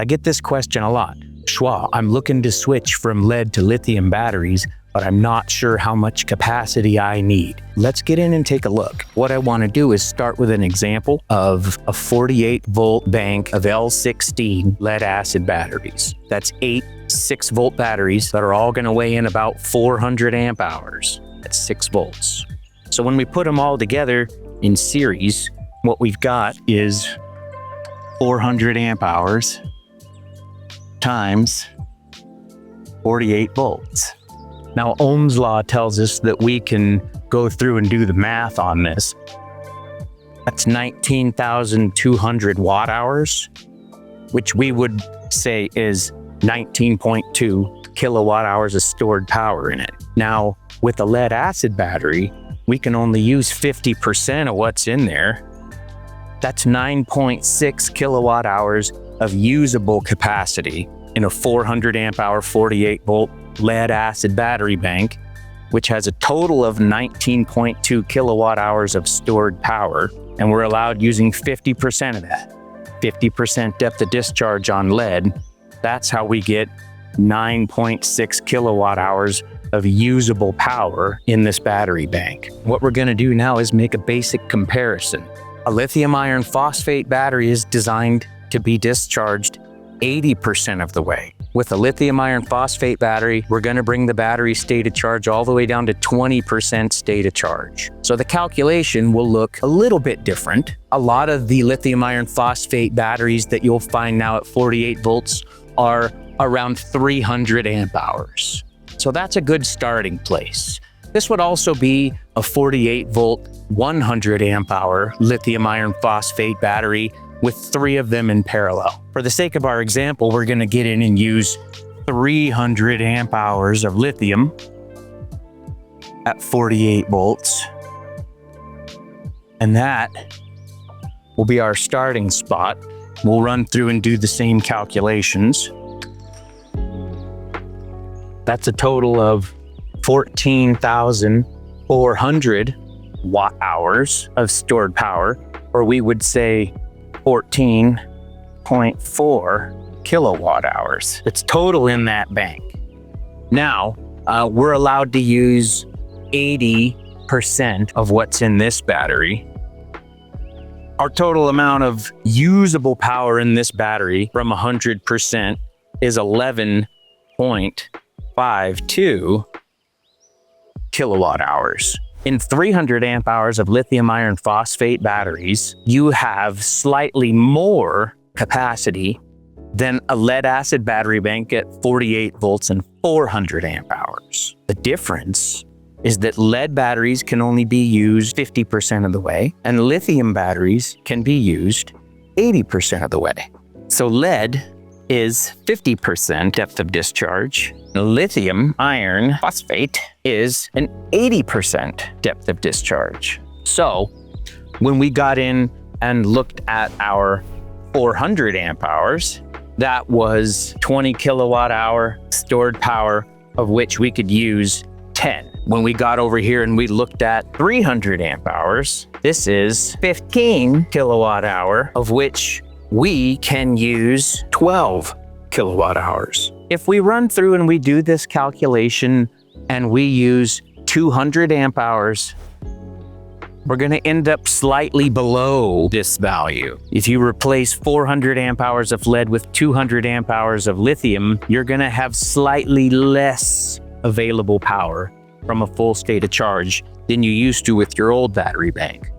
I get this question a lot. Schwa, I'm looking to switch from lead to lithium batteries, but I'm not sure how much capacity I need. Let's get in and take a look. What I want to do is start with an example of a 48-volt bank of L16 lead-acid batteries. That's 8 6-volt batteries that are all going to weigh in about 400 amp hours. That's 6 volts. So when we put them all together in series, what we've got is 400 amp hours times 48 volts. Now, Ohm's law tells us that we can go through and do the math on this. That's 19,200 watt hours, which we would say is 19.2 kilowatt hours of stored power in it. Now, with a lead acid battery, we can only use 50% of what's in there. That's 9.6 kilowatt hours of usable capacity in a 400 amp hour, 48 volt lead acid battery bank, which has a total of 19.2 kilowatt hours of stored power. And we're allowed using 50% of that. 50% depth of discharge on lead. That's how we get 9.6 kilowatt hours of usable power in this battery bank. What we're going to do now is make a basic comparison. A lithium iron phosphate battery is designed to be discharged 80% of the way. With a lithium iron phosphate battery, we're going to bring the battery state of charge all the way down to 20% state of charge. So the calculation will look a little bit different. A lot of the lithium iron phosphate batteries that you'll find now at 48 volts are around 300 amp hours. So that's a good starting place. This would also be a 48 volt, 100 amp hour lithium iron phosphate battery with 3 of them in parallel. For the sake of our example, we're going to get in and use 300 amp hours of lithium at 48 volts. And that will be our starting spot. We'll run through and do the same calculations. That's a total of 14,400 watt hours of stored power, or we would say 14.4 kilowatt hours. It's total in that bank. Now, we're allowed to use 80% of what's in this battery. Our total amount of usable power in this battery from 100% is 11.52 kilowatt hours. In 300 amp hours of lithium iron phosphate batteries, you have slightly more capacity than a lead acid battery bank at 48 volts and 400 amp hours. The difference is that lead batteries can only be used 50% of the way, and lithium batteries can be used 80% of the way. So lead is 50% depth of discharge. Lithium iron phosphate is an 80% depth of discharge. So when we got in and looked at our 400 amp hours, that was 20 kilowatt hour stored power, of which we could use 10. When we got over here and we looked at 300 amp hours, this is 15 kilowatt hour, of which we can use 12 kilowatt hours. If we run through and we do this calculation and we use 200 amp hours, we're going to end up slightly below this value. If you replace 400 amp hours of lead with 200 amp hours of lithium, you're going to have slightly less available power from a full state of charge than you used to with your old battery bank.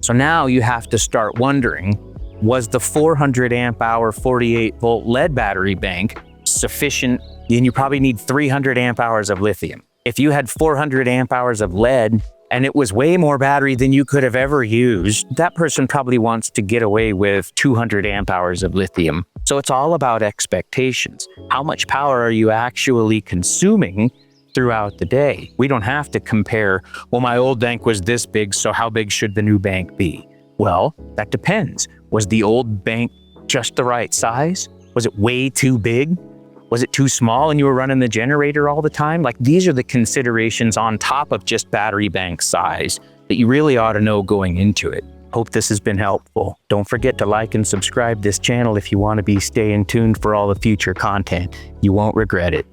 So now you have to start wondering, was the 400 amp hour 48 volt lead battery bank sufficient? Then you probably need 300 amp hours of lithium. If you had 400 amp hours of lead and it was way more battery than you could have ever used, that person probably wants to get away with 200 amp hours of lithium. So it's all about expectations. How much power are you actually consuming throughout the day? We don't have to compare, well, my old bank was this big, so how big should the new bank be? Well, that depends. Was the old bank just the right size? Was it way too big? Was it too small and you were running the generator all the time? Like, these are the considerations on top of just battery bank size that you really ought to know going into it. Hope this has been helpful. Don't forget to like and subscribe this channel if you want to be staying tuned for all the future content. You won't regret it.